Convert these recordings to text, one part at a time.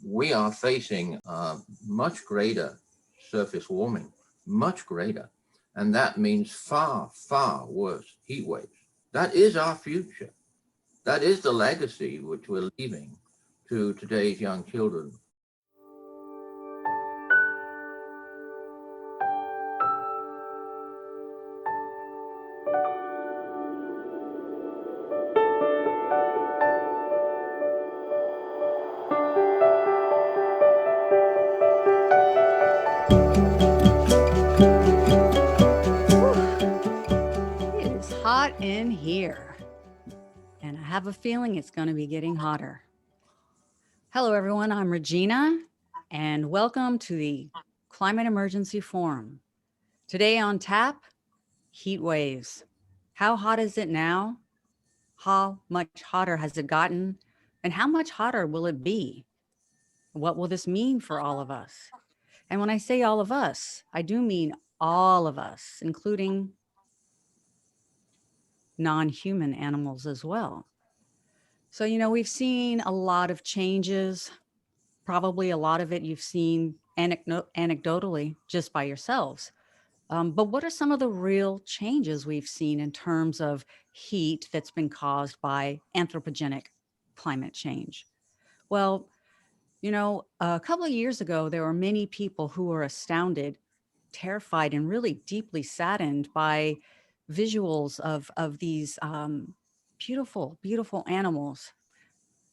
we are facing much greater surface warming, much greater. And that means far, far worse heat waves. That is our future. That is the legacy which we're leaving to today's young children. It is hot in here, and I have a feeling it's going to be getting hotter. Hello, everyone. I'm Regina, and welcome to the Climate Emergency Forum. Today on tap, heat waves. How hot is it now? How much hotter has it gotten? And how much hotter will it be? What will this mean for all of us? And when I say all of us, I do mean all of us, including non-human animals as well. So, we've seen a lot of changes, probably a lot of it you've seen anecdotally just by yourselves. But what are some of the real changes we've seen in terms of heat that's been caused by anthropogenic climate change? Well, a couple of years ago, there were many people who were astounded, terrified, and really deeply saddened by visuals of these beautiful, beautiful animals,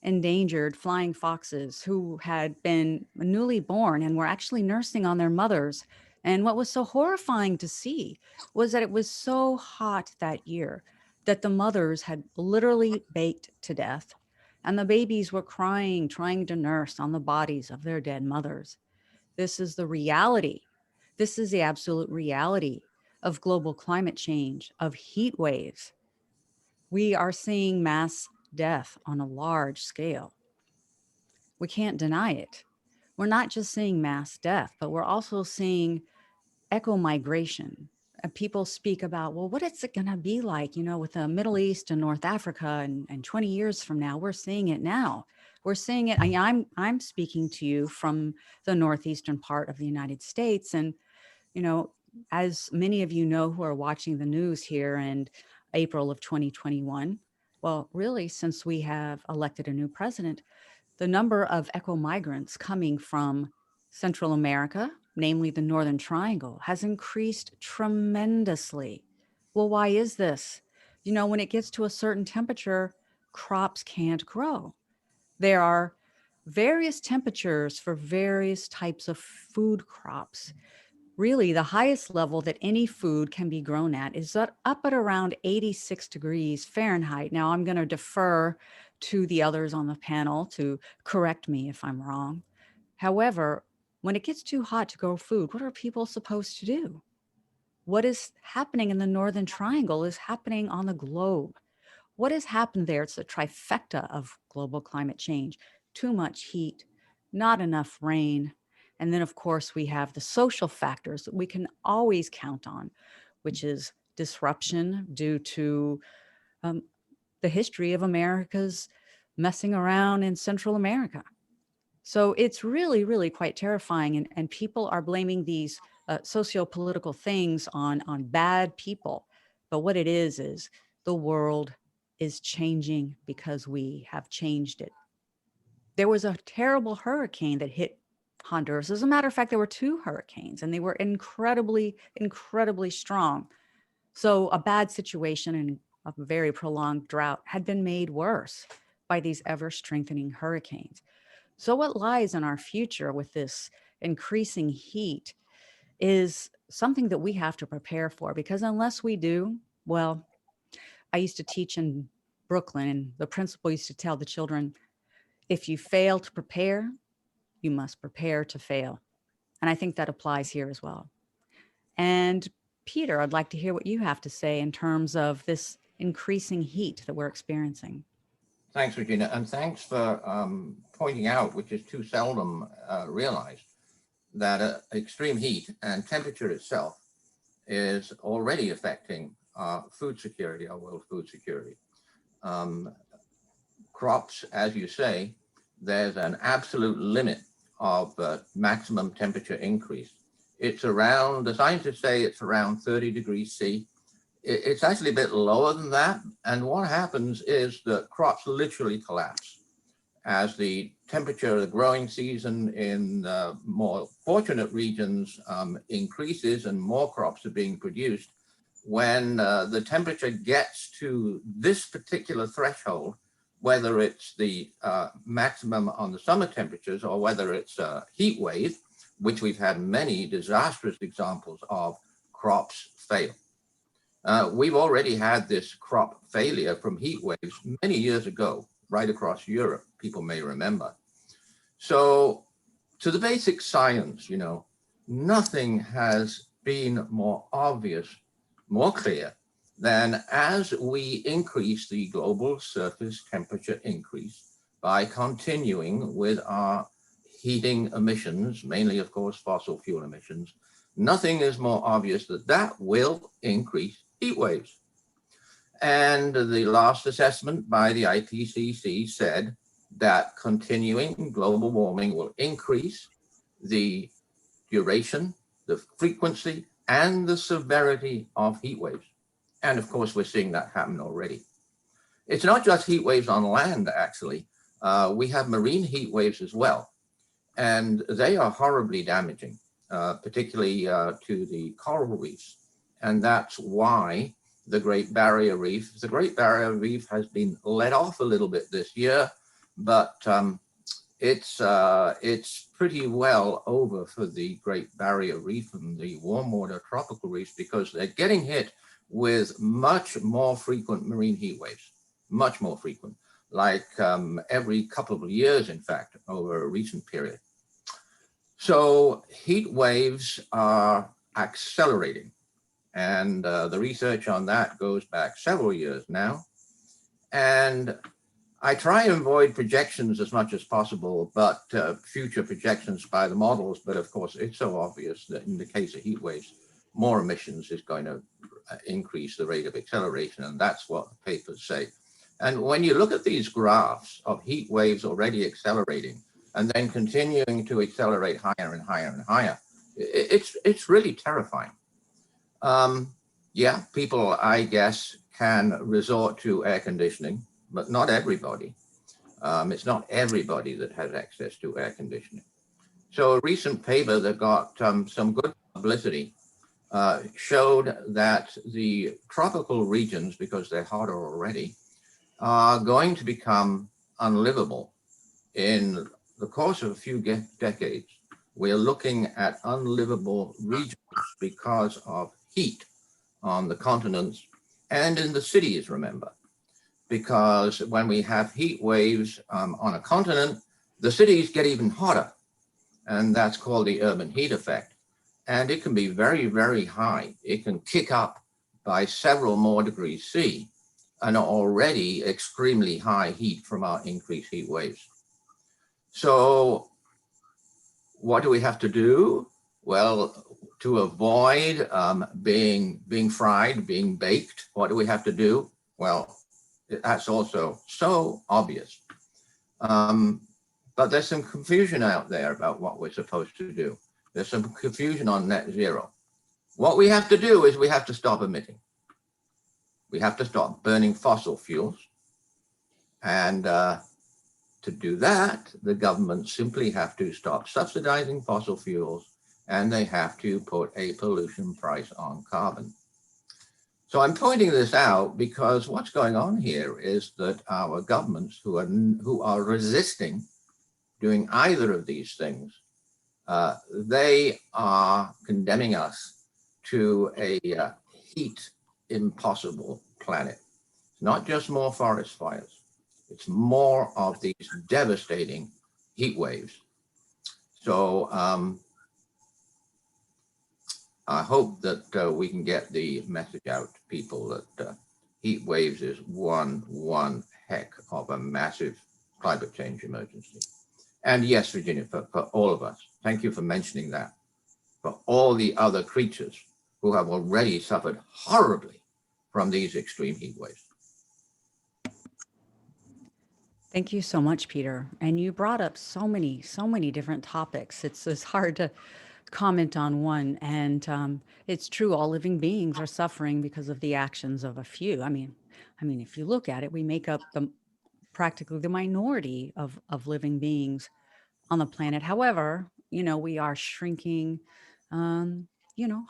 endangered flying foxes who had been newly born and were actually nursing on their mothers. And what was so horrifying to see was that it was so hot that year that the mothers had literally baked to death, and the babies were crying, trying to nurse on the bodies of their dead mothers. This is the reality. This is the absolute reality of global climate change, of heat waves. We are seeing mass death on a large scale. We can't deny it. We're not just seeing mass death, but we're also seeing eco-migration. People speak about, well, what is it going to be like, with the Middle East and North Africa and 20 years from now? We're seeing it now. We're seeing it. I'm speaking to you from the northeastern part of the United States. And, as many of you know who are watching the news here in April of 2021, well, really, since we have elected a new president, the number of eco-migrants coming from Central America, namely the Northern Triangle, has increased tremendously. Well, why is this? When it gets to a certain temperature, crops can't grow. There are various temperatures for various types of food crops. Really, the highest level that any food can be grown at is up at around 86 degrees Fahrenheit. Now, I'm going to defer to the others on the panel to correct me if I'm wrong. However, when it gets too hot to grow food, what are people supposed to do? What is happening in the Northern Triangle is happening on the globe. What has happened there? It's a trifecta of global climate change. Too much heat, not enough rain. And then, of course, we have the social factors that we can always count on, which is disruption due to the history of America's messing around in Central America. So it's really, really quite terrifying. And people are blaming these socio-political things on bad people. But what it is the world is changing because we have changed it. There was a terrible hurricane that hit Honduras. As a matter of fact, there were two hurricanes, and they were incredibly, incredibly strong. So a bad situation and a very prolonged drought had been made worse by these ever strengthening hurricanes. So what lies in our future with this increasing heat is something that we have to prepare for, because unless we do, well, I used to teach in Brooklyn, and the principal used to tell the children, if you fail to prepare, you must prepare to fail. And I think that applies here as well. And Peter, I'd like to hear what you have to say in terms of this increasing heat that we're experiencing. Thanks, Regina, and thanks for pointing out, which is too seldom realized, that extreme heat and temperature itself is already affecting our food security, our world food security. Crops, as you say, there's an absolute limit of maximum temperature increase. It's around, the scientists say it's around 30 degrees C. It's actually a bit lower than that. And what happens is that crops literally collapse as the temperature of the growing season in more fortunate regions increases and more crops are being produced. When the temperature gets to this particular threshold, whether it's the maximum on the summer temperatures or whether it's a heat wave, which we've had many disastrous examples of, crops fail. We've already had this crop failure from heat waves many years ago, right across Europe, people may remember. So to the basic science, you know, nothing has been more obvious, more clear than as we increase the global surface temperature increase by continuing with our heating emissions, mainly, of course, fossil fuel emissions, nothing is more obvious that that will increase heat waves. And the last assessment by the IPCC said that continuing global warming will increase the duration, the frequency, and the severity of heat waves. And of course, we're seeing that happen already. It's not just heat waves on land, actually. We have marine heat waves as well. And they are horribly damaging, particularly to the coral reefs. And that's why the Great Barrier Reef has been let off a little bit this year, but it's pretty well over for the Great Barrier Reef and the warm water tropical reefs because they're getting hit with much more frequent marine heat waves, much more frequent, like every couple of years, in fact, over a recent period. So heat waves are accelerating. And the research on that goes back several years now. And I try and avoid projections as much as possible, but future projections by the models. But of course, it's so obvious that in the case of heat waves, more emissions is going to increase the rate of acceleration. And that's what the papers say. And when you look at these graphs of heat waves already accelerating and then continuing to accelerate higher and higher and higher, it's really terrifying. Yeah, people, I guess, can resort to air conditioning, but not everybody. It's not everybody that has access to air conditioning. So a recent paper that got some good publicity showed that the tropical regions, because they're hotter already, are going to become unlivable in the course of a few decades. We're looking at unlivable regions because of heat on the continents and in the cities, remember, because when we have heat waves on a continent, the cities get even hotter, and that's called the urban heat effect. And it can be very, very high. It can kick up by several more degrees C, and already extremely high heat from our increased heat waves. So what do we have to do? Well, to avoid being fried, being baked, what do we have to do? Well, that's also so obvious. But there's some confusion out there about what we're supposed to do. There's some confusion on net zero. What we have to do is we have to stop emitting. We have to stop burning fossil fuels. And to do that, the government simply have to stop subsidizing fossil fuels, and they have to put a pollution price on carbon. So I'm pointing this out because what's going on here is that our governments who are resisting doing either of these things, they are condemning us to a heat impossible planet. It's not just more forest fires. It's more of these devastating heat waves. So I hope that we can get the message out to people that heat waves is one heck of a massive climate change emergency. And yes, Virginia, for all of us, thank you for mentioning that. For all the other creatures who have already suffered horribly from these extreme heat waves. Thank you so much, Peter. And you brought up so many different topics. It's hard to comment on one. And it's true, all living beings are suffering because of the actions of a few. I mean, if you look at it, we make up the practically the minority of living beings on the planet. However, we are shrinking, um,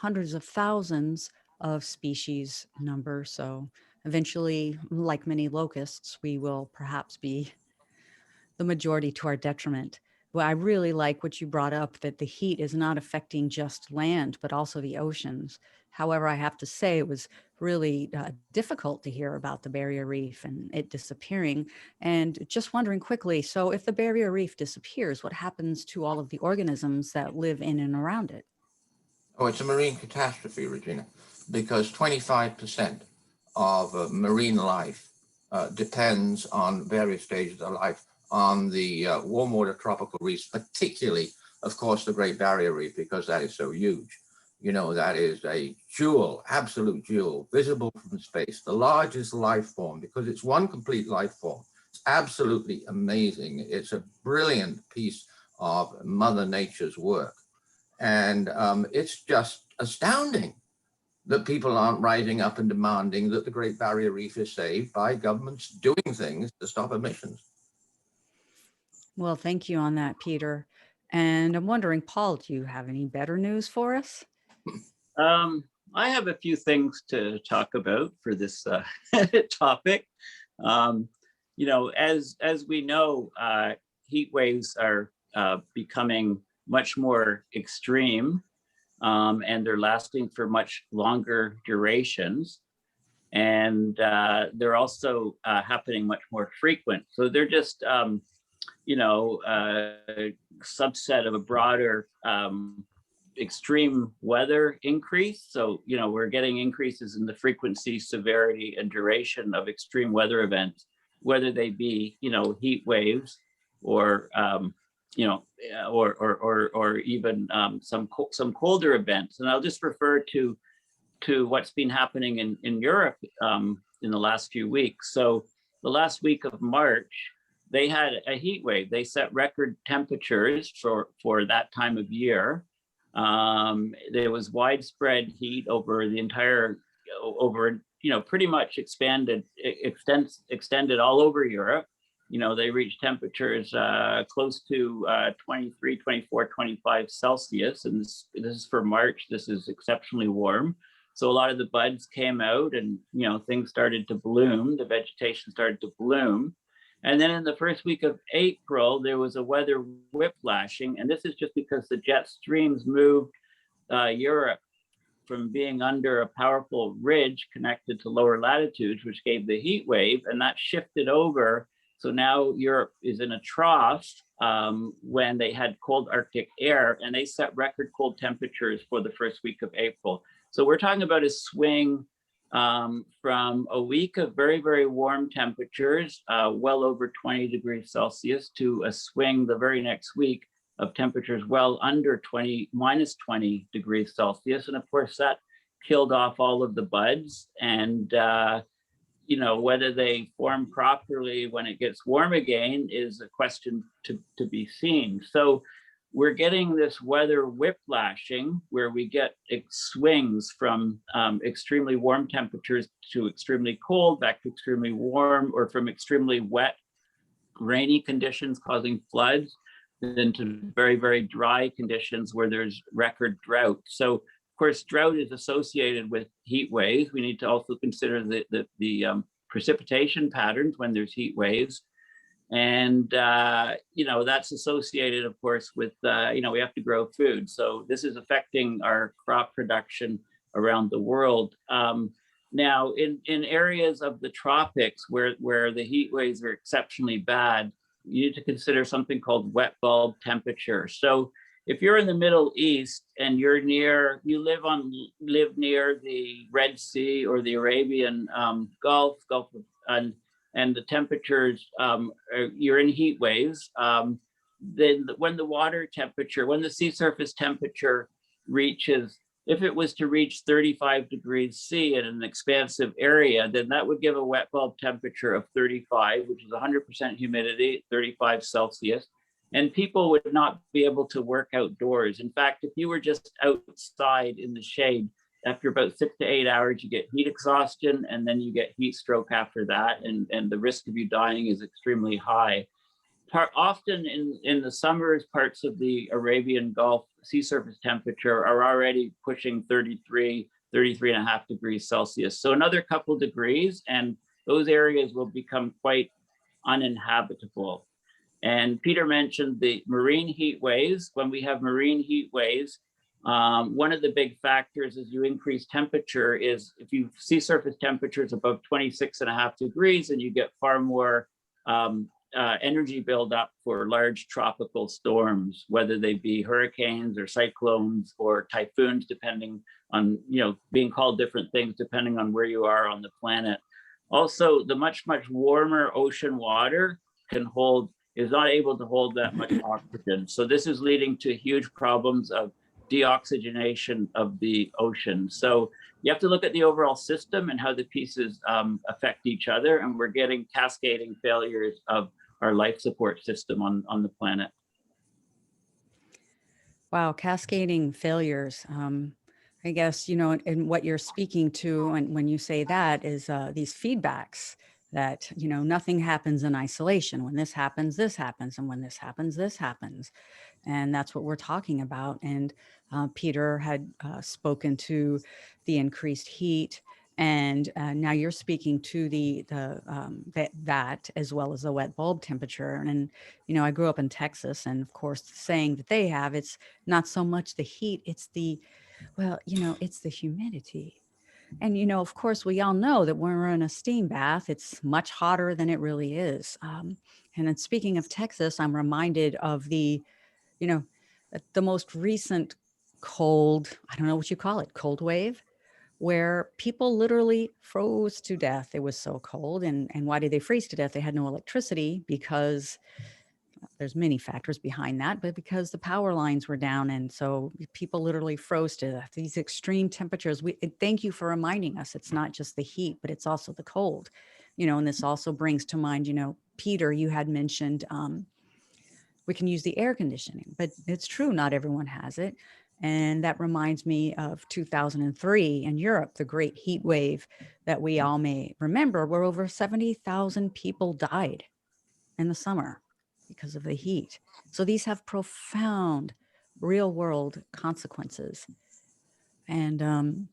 hundreds of thousands of species number. So eventually, like many locusts, we will perhaps be the majority to our detriment. Well, I really like what you brought up, that the heat is not affecting just land, but also the oceans. However, I have to say it was really difficult to hear about the barrier reef and it disappearing. And just wondering quickly, so if the barrier reef disappears, what happens to all of the organisms that live in and around it? Oh, it's a marine catastrophe, Regina, because 25% of marine life depends on various stages of life on the warm water tropical reefs, particularly, of course, the Great Barrier Reef, because that is so huge. That is a jewel, absolute jewel, visible from space, the largest life form, because it's one complete life form. It's absolutely amazing. It's a brilliant piece of Mother Nature's work. And it's just astounding that people aren't rising up and demanding that the Great Barrier Reef is saved by governments doing things to stop emissions. Well, thank you on that, Peter. And I'm wondering, Paul, do you have any better news for us? Um, I have a few things to talk about for this topic. Um, as we know, heat waves are becoming much more extreme, and they're lasting for much longer durations. And they're also happening much more frequent. So they're just, a subset of a broader extreme weather increase. So, we're getting increases in the frequency, severity, and duration of extreme weather events, whether they be, heat waves or, or even some colder events. And I'll just refer to what's been happening in Europe in the last few weeks. So the last week of March, they had a heat wave. They set record temperatures for that time of year. There was widespread heat over the entire, pretty much extended all over Europe. They reached temperatures close to 23, 24, 25 Celsius. And this is for March. This is exceptionally warm. So a lot of the buds came out and, things started to bloom. The vegetation started to bloom. And then in the first week of April, there was a weather whiplashing. And this is just because the jet streams moved Europe from being under a powerful ridge connected to lower latitudes, which gave the heat wave, and that shifted over. So now Europe is in a trough when they had cold Arctic air, and they set record cold temperatures for the first week of April. So we're talking about a swing from a week of very, very warm temperatures, well over 20 degrees Celsius, to a swing the very next week of temperatures well under minus 20 degrees Celsius. And of course, that killed off all of the buds. And, whether they form properly when it gets warm again is a question to be seen. So we're getting this weather whiplashing where we get swings from extremely warm temperatures to extremely cold, back to extremely warm, or from extremely wet, rainy conditions causing floods, then to very, very dry conditions where there's record drought. So, of course, drought is associated with heat waves. We need to also consider the precipitation patterns when there's heat waves. And, that's associated, of course, with, we have to grow food. So this is affecting our crop production around the world. Now, in areas of the tropics where the heat waves are exceptionally bad, you need to consider something called wet bulb temperature. So if you're in the Middle East and you live near the Red Sea or the Arabian Gulf, and the temperatures, you're in heat waves, then when the sea surface temperature reaches if it was to reach 35 degrees C in an expansive area, then that would give a wet bulb temperature of 35, which is 100% humidity, 35 Celsius. And people would not be able to work outdoors. In fact, if you were just outside in the shade, after about 6 to 8 hours, you get heat exhaustion, and then you get heat stroke after that. And the risk of you dying is extremely high. Often in the summers, parts of the Arabian Gulf sea surface temperature are already pushing 33 and a half degrees Celsius. So another couple degrees and those areas will become quite uninhabitable. And Peter mentioned the marine heat waves. When we have marine heat waves, one of the big factors as you increase temperature is if you sea surface temperatures above 26 and a half degrees, and you get far more energy buildup for large tropical storms, whether they be hurricanes or cyclones or typhoons, depending on, being called different things depending on where you are on the planet. Also, the much warmer ocean water is not able to hold that much oxygen. So this is leading to huge problems of deoxygenation of the ocean. So you have to look at the overall system and how the pieces affect each other. And we're getting cascading failures of our life support system on the planet. Wow, cascading failures. I guess, and what you're speaking to, and when you say that, is these feedbacks that, nothing happens in isolation. When this happens, and when this happens, this happens. And that's what we're talking about. And Peter had spoken to the increased heat, and now you're speaking to that as well as the wet bulb temperature. And I grew up in Texas, and of course, the saying that they have, it's not so much the heat, it's it's the humidity. And, of course, we all know that when we're in a steam bath, it's much hotter than it really is. And then speaking of Texas, I'm reminded of the most recent cold, I don't know what you call it, cold wave, where people literally froze to death. It was so cold. And why did they freeze to death? They had no electricity because there's many factors behind that, but because the power lines were down. And so people literally froze to death. These extreme temperatures, thank you for reminding us, it's not just the heat, but it's also the cold, and this also brings to mind, Peter, you had mentioned, we can use the air conditioning, but it's true, not everyone has it. And that reminds me of 2003 in Europe, the great heat wave that we all may remember, where over 70,000 people died in the summer because of the heat. So these have profound real world consequences and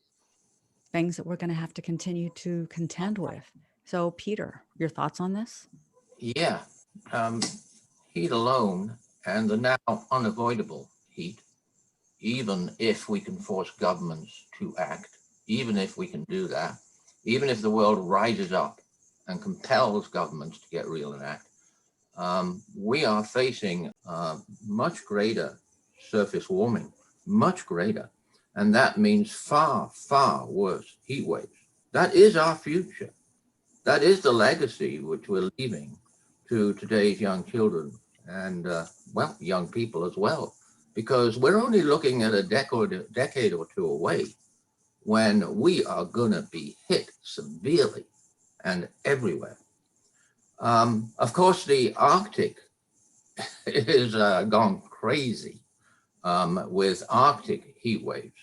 things that we're going to have to continue to contend with. So Peter, your thoughts on this? Yeah, heat alone and the now unavoidable heat, even if we can force governments to act, even if we can do that, even if the world rises up and compels governments to get real and act, we are facing much greater surface warming, much greater. And that means far worse heat waves. That is our future. That is the legacy which we're leaving to today's young children and, young people as well, because we're only looking at a decade or two away when we are going to be hit severely and everywhere. Of course, the Arctic is gone crazy with Arctic heat waves.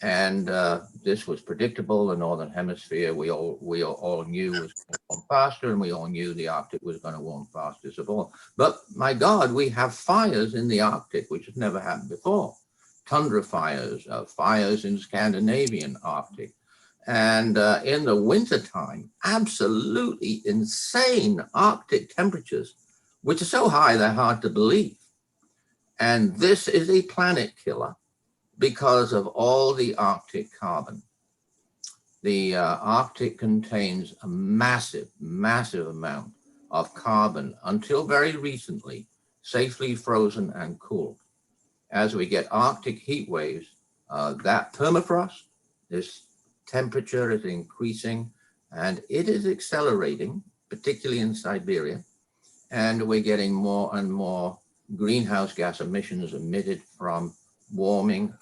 And this was predictable. The Northern Hemisphere, we all knew was going to warm faster, and we all knew the Arctic was going to warm fastest of all. But my God, we have fires in the Arctic, which has never happened before. Tundra fires, fires in Scandinavian Arctic. And in the wintertime, absolutely insane Arctic temperatures, which are so high they're hard to believe. And this is a planet killer because of all the Arctic carbon. The Arctic contains a massive amount of carbon until very recently, safely frozen and cooled. As we get Arctic heat waves, that permafrost, this temperature is increasing and it is accelerating, particularly in Siberia. And we're getting more and more greenhouse gas emissions emitted from warming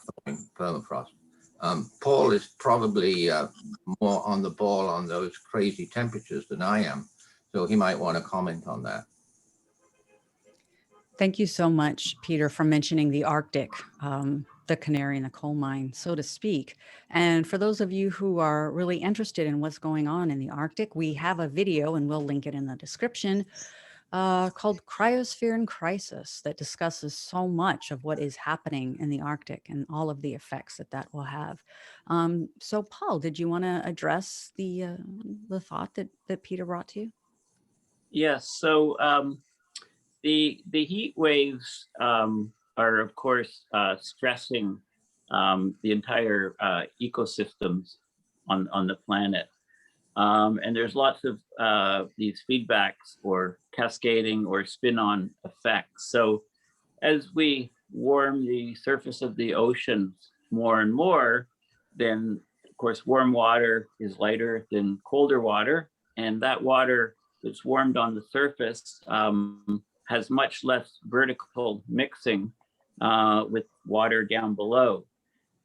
permafrost. Paul is probably more on the ball on those crazy temperatures than I am, so he might want to comment on that. Thank you so much, Peter, for mentioning the Arctic, the canary in the coal mine, so to speak. And for those of you who are really interested in what's going on in the Arctic, we have a video, and we'll link it in the description, called Cryosphere in Crisis, that discusses so much of what is happening in the Arctic and all of the effects that that will have. So Paul, did you want to address the thought that Peter brought to you? Yes. So the heat waves are, of course, stressing the entire ecosystems on the planet. And there's lots of these feedbacks or cascading or spin-on effects. So as we warm the surface of the oceans more and more, then of course warm water is lighter than colder water, and that water that's warmed on the surface has much less vertical mixing with water down below.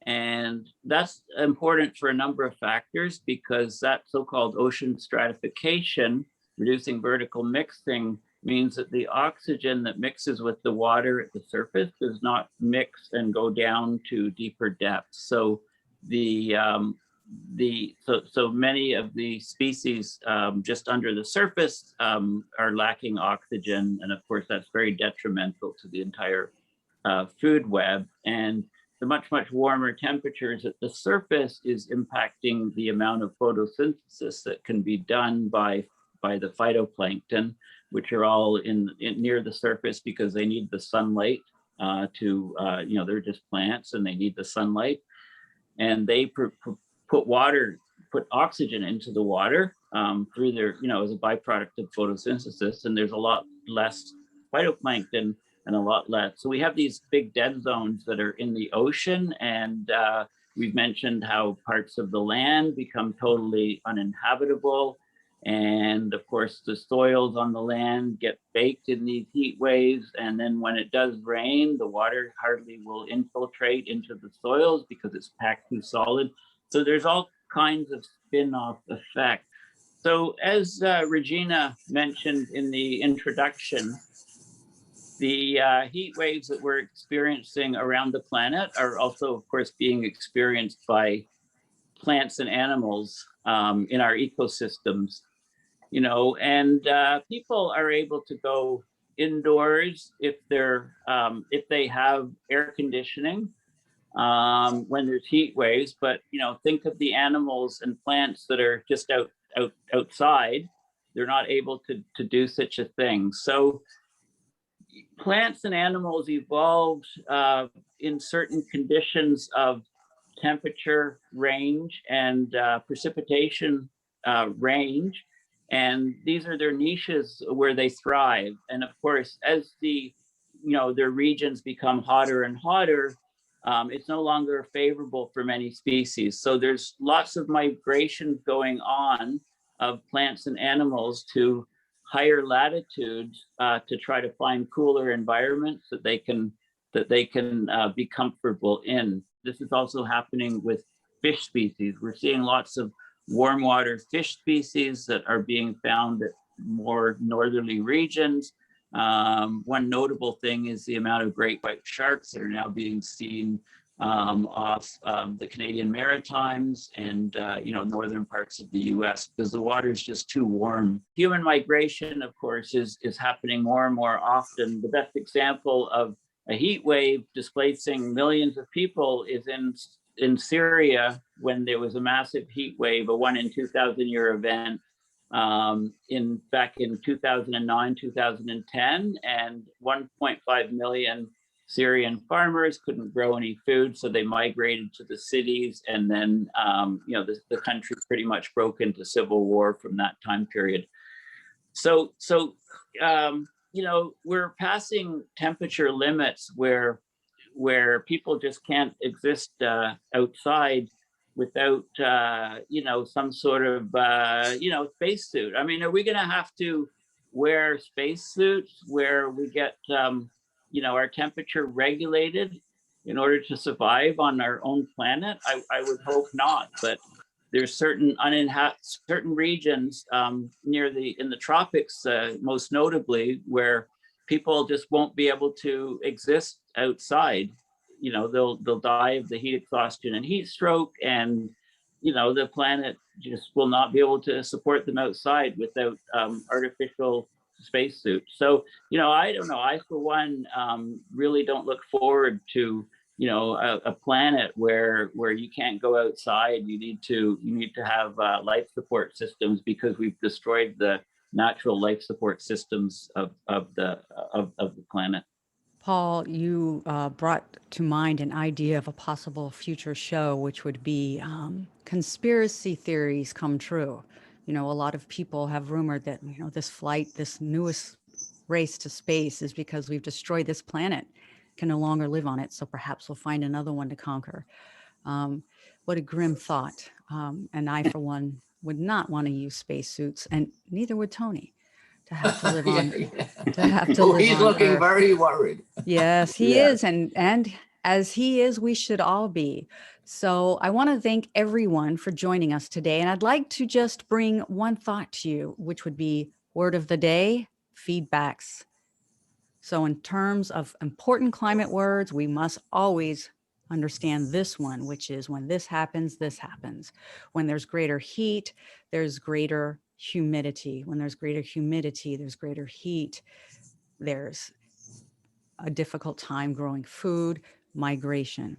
And that's important for a number of factors, because that so-called ocean stratification, reducing vertical mixing, means that the oxygen that mixes with the water at the surface does not mix and go down to deeper depths. So so many of the species just under the surface are lacking oxygen, and of course that's very detrimental to the entire food web. And the much warmer temperatures at the surface is impacting the amount of photosynthesis that can be done by the phytoplankton, which are all in near the surface because they need the sunlight they're just plants and they need the sunlight, and they put oxygen into the water through their, as a byproduct of photosynthesis, and there's a lot less phytoplankton and a lot less. So we have these big dead zones that are in the ocean, and we've mentioned how parts of the land become totally uninhabitable. And of course, the soils on the land get baked in these heat waves. And then when it does rain, the water hardly will infiltrate into the soils because it's packed too solid. So there's all kinds of spin-off effects. So as Regina mentioned in the introduction, the heat waves that we're experiencing around the planet are also, of course, being experienced by plants and animals in our ecosystems, and people are able to go indoors if they have air conditioning when there's heat waves. But think of the animals and plants that are just outside. They're not able to do such a thing. So plants and animals evolved in certain conditions of temperature range and precipitation range, and these are their niches where they thrive. And of course, as their regions become hotter and hotter, it's no longer favorable for many species. So there's lots of migration going on of plants and animals to higher latitudes to try to find cooler environments that they can be comfortable in. This is also happening with fish species. We're seeing lots of warm water fish species that are being found at more northerly regions. One notable thing is the amount of great white sharks that are now being seen off the Canadian Maritimes and northern parts of the US, because the water is just too warm. Human migration, of course, is happening more and more often. The best example of a heat wave displacing millions of people is in Syria, when there was a massive heat wave, a 1 in 2,000 year event back in 2009, 2010, and 1.5 million Syrian farmers couldn't grow any food, so they migrated to the cities, and then the country pretty much broke into civil war from that time period. So we're passing temperature limits where people just can't exist outside without some sort of spacesuit. I mean, are we going to have to wear spacesuits where we get our temperature regulated in order to survive on our own planet? I would hope not, but there's certain certain regions in the tropics, most notably, where people just won't be able to exist outside. You know, they'll die of the heat exhaustion and heat stroke, and you know, the planet just will not be able to support them outside without artificial spacesuits. So, you know, I don't know. I, for one, really don't look forward to, you know, a planet where you can't go outside. You need to have life support systems, because we've destroyed the natural life support systems of the planet. Paul, you brought to mind an idea of a possible future show, which would be conspiracy theories come true. You know, a lot of people have rumored that, you know, this flight, this newest race to space is because we've destroyed this planet, can no longer live on it. So perhaps we'll find another one to conquer. What a grim thought. And I, for one, would not want to use spacesuits, and neither would Tony, to have to live on, to have to live He's on looking Earth. very worried. Yes, he Yeah. is. And as he is, we should all be. So I want to thank everyone for joining us today. And I'd like to just bring one thought to you, which would be word of the day, feedbacks. So in terms of important climate words, we must always understand this one, which is when this happens, this happens. When there's greater heat, there's greater humidity. When there's greater humidity, there's greater heat. There's a difficult time growing food, migration.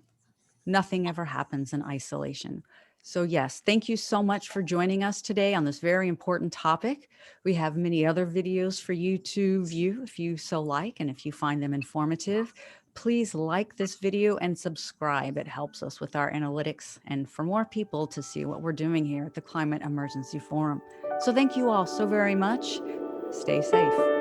Nothing ever happens in isolation. So yes, thank you so much for joining us today on this very important topic. We have many other videos for you to view if you so like, and if you find them informative, please like this video and subscribe. It helps us with our analytics and for more people to see what we're doing here at the Climate Emergency Forum. So thank you all so very much. Stay safe.